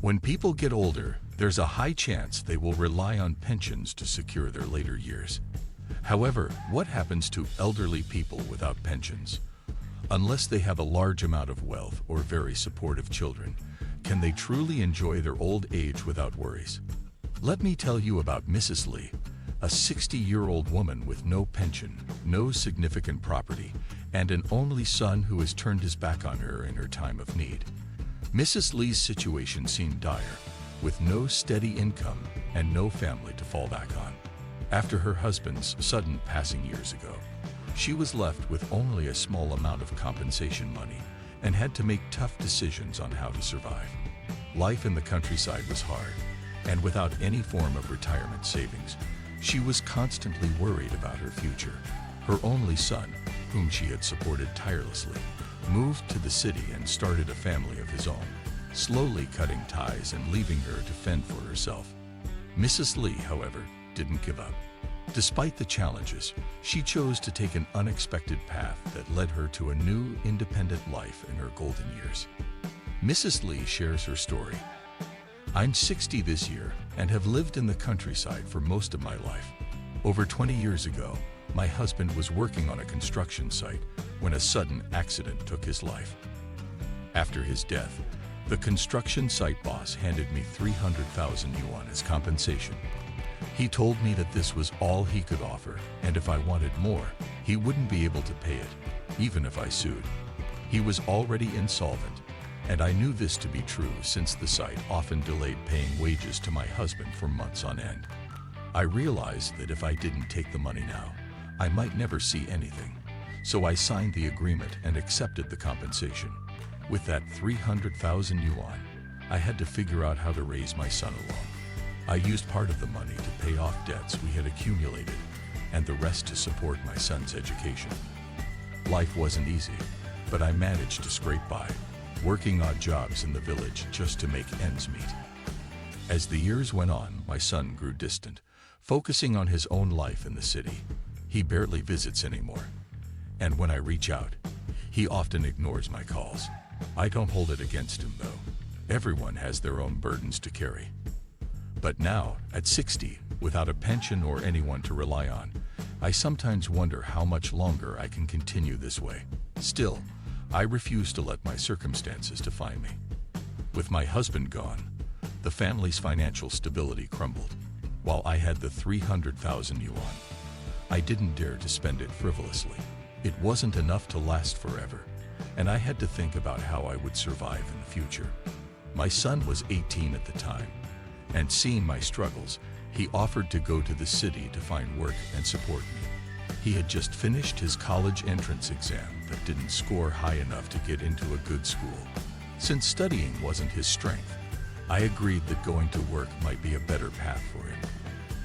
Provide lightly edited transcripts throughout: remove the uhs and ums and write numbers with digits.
When people get older, there's a high chance they will rely on pensions to secure their later years. However, what happens to elderly people without pensions? Unless they have a large amount of wealth or very supportive children, can they truly enjoy their old age without worries? Let me tell you about Mrs. Lee, a 60-year-old woman with no pension, no significant property, and an only son who has turned his back on her in her time of need. Mrs. Lee's situation seemed dire, with no steady income and no family to fall back on. After her husband's sudden passing years ago, she was left with only a small amount of compensation money and had to make tough decisions on how to survive. Life in the countryside was hard, and without any form of retirement savings, she was constantly worried about her future. Her only son, whom she had supported tirelessly, moved to the city and started a family of his own, slowly cutting ties and leaving her to fend for herself. Mrs. Lee, however, didn't give up. Despite the challenges, she chose to take an unexpected path that led her to a new, independent life in her golden years. Mrs. Lee shares her story. "I'm 60 this year and have lived in the countryside for most of my life. Over 20 years ago, my husband was working on a construction site when a sudden accident took his life. After his death, the construction site boss handed me 300,000 yuan as compensation. He told me that this was all he could offer, and if I wanted more, he wouldn't be able to pay it, even if I sued. He was already insolvent, and I knew this to be true since the site often delayed paying wages to my husband for months on end. I realized that if I didn't take the money now, I might never see anything. So I signed the agreement and accepted the compensation. With that 300,000 yuan, I had to figure out how to raise my son along. I used part of the money to pay off debts we had accumulated, and the rest to support my son's education. Life wasn't easy, but I managed to scrape by, working odd jobs in the village just to make ends meet. As the years went on, my son grew distant, focusing on his own life in the city. He barely visits anymore, and when I reach out, he often ignores my calls. I don't hold it against him, though. Everyone has their own burdens to carry. But now, at 60, without a pension or anyone to rely on, I sometimes wonder how much longer I can continue this way. Still, I refuse to let my circumstances define me. With my husband gone, the family's financial stability crumbled. While I had the 300,000 yuan, I didn't dare to spend it frivolously. It wasn't enough to last forever, and I had to think about how I would survive in the future. My son was 18 at the time, and seeing my struggles, he offered to go to the city to find work and support me. He had just finished his college entrance exam but didn't score high enough to get into a good school. Since studying wasn't his strength, I agreed that going to work might be a better path for him.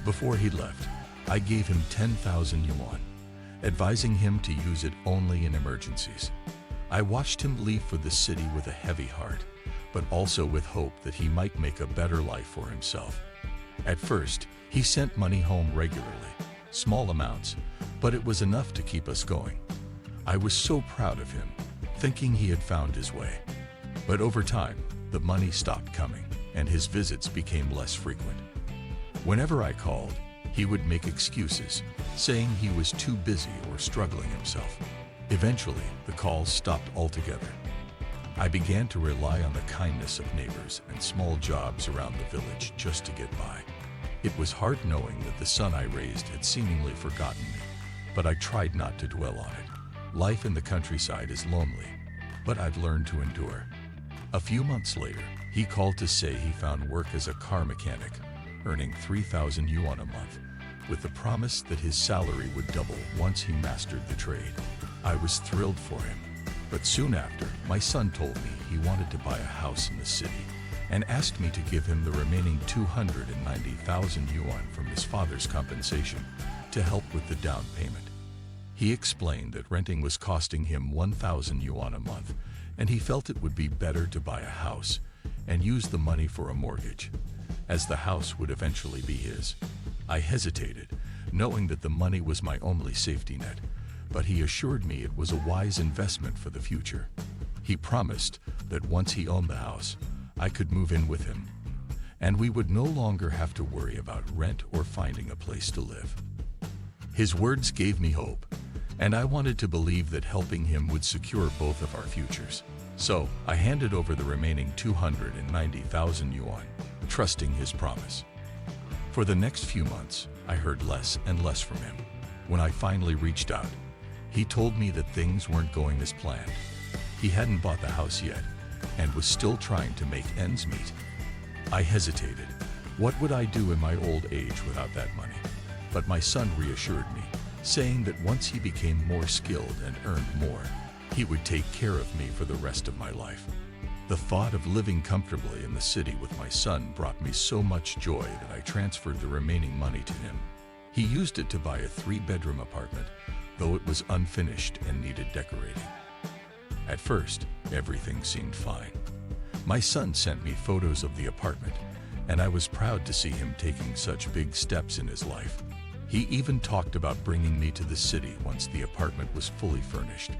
Before he left, I gave him 10,000 yuan, advising him to use it only in emergencies. I watched him leave for the city with a heavy heart, but also with hope that he might make a better life for himself. At first, he sent money home regularly, small amounts, but it was enough to keep us going. I was so proud of him, thinking he had found his way. But over time, the money stopped coming, and his visits became less frequent. Whenever I called, he would make excuses, saying he was too busy or struggling himself. Eventually, the calls stopped altogether. I began to rely on the kindness of neighbors and small jobs around the village just to get by. It was hard knowing that the son I raised had seemingly forgotten me, but I tried not to dwell on it. Life in the countryside is lonely, but I've learned to endure. A few months later, he called to say he found work as a car mechanic, earning 3,000 yuan a month, with the promise that his salary would double once he mastered the trade. I was thrilled for him. But soon after, my son told me he wanted to buy a house in the city and asked me to give him the remaining 290,000 yuan from his father's compensation to help with the down payment. He explained that renting was costing him 1,000 yuan a month, and he felt it would be better to buy a house and use the money for a mortgage, as the house would eventually be his. I hesitated, knowing that the money was my only safety net, but he assured me it was a wise investment for the future. He promised that once he owned the house, I could move in with him, and we would no longer have to worry about rent or finding a place to live. His words gave me hope, and I wanted to believe that helping him would secure both of our futures. So I handed over the remaining 290,000 yuan, trusting his promise. For the next few months, I heard less and less from him. When I finally reached out, he told me that things weren't going as planned. He hadn't bought the house yet and was still trying to make ends meet. I hesitated. What would I do in my old age without that money? But my son reassured me, saying that once he became more skilled and earned more, he would take care of me for the rest of my life. The thought of living comfortably in the city with my son brought me so much joy that I transferred the remaining money to him. He used it to buy a 3-bedroom apartment, though it was unfinished and needed decorating. At first, everything seemed fine. My son sent me photos of the apartment, and I was proud to see him taking such big steps in his life. He even talked about bringing me to the city once the apartment was fully furnished.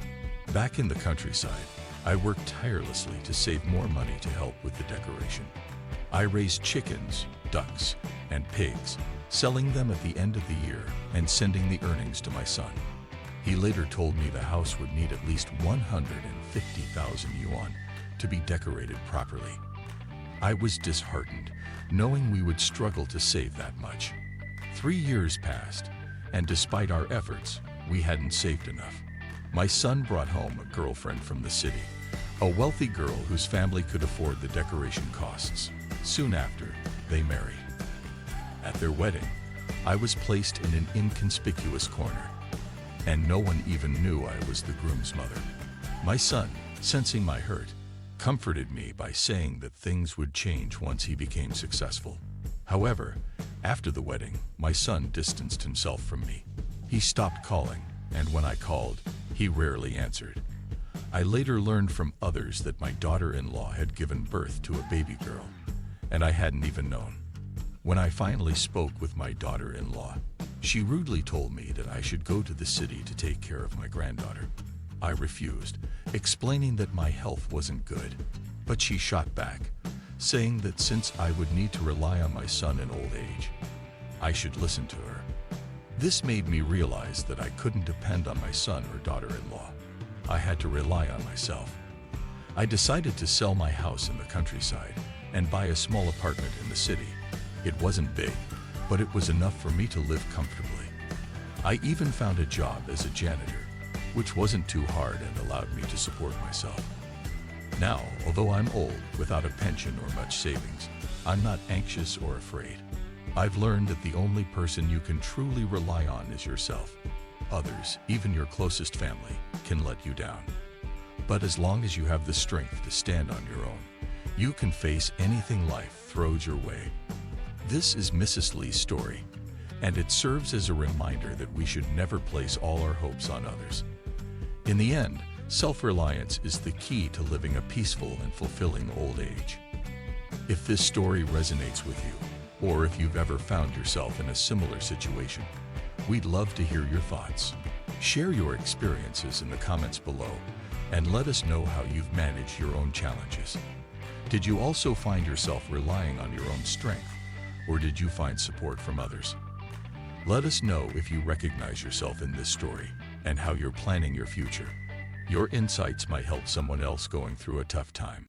Back in the countryside, I worked tirelessly to save more money to help with the decoration. I raised chickens, ducks, and pigs, selling them at the end of the year and sending the earnings to my son. He later told me the house would need at least 150,000 yuan to be decorated properly. I was disheartened, knowing we would struggle to save that much. 3 years passed, and despite our efforts, we hadn't saved enough. My son brought home a girlfriend from the city, a wealthy girl whose family could afford the decoration costs. Soon after, they married. At their wedding, I was placed in an inconspicuous corner, and no one even knew I was the groom's mother. My son, sensing my hurt, comforted me by saying that things would change once he became successful. However, after the wedding, my son distanced himself from me. He stopped calling, and when I called, he rarely answered. I later learned from others that my daughter-in-law had given birth to a baby girl, and I hadn't even known. When I finally spoke with my daughter-in-law, she rudely told me that I should go to the city to take care of my granddaughter. I refused, explaining that my health wasn't good, but she shot back, saying that since I would need to rely on my son in old age, I should listen to her. This made me realize that I couldn't depend on my son or daughter-in-law. I had to rely on myself. I decided to sell my house in the countryside and buy a small apartment in the city. It wasn't big, but it was enough for me to live comfortably. I even found a job as a janitor, which wasn't too hard and allowed me to support myself. Now, although I'm old, without a pension or much savings, I'm not anxious or afraid. I've learned that the only person you can truly rely on is yourself. Others, even your closest family, can let you down. But as long as you have the strength to stand on your own, you can face anything life throws your way. This is Mrs. Lee's story, and it serves as a reminder that we should never place all our hopes on others. In the end, self-reliance is the key to living a peaceful and fulfilling old age. If this story resonates with you, or if you've ever found yourself in a similar situation, we'd love to hear your thoughts. Share your experiences in the comments below, and let us know how you've managed your own challenges. Did you also find yourself relying on your own strength, or did you find support from others? Let us know if you recognize yourself in this story and how you're planning your future. Your insights might help someone else going through a tough time.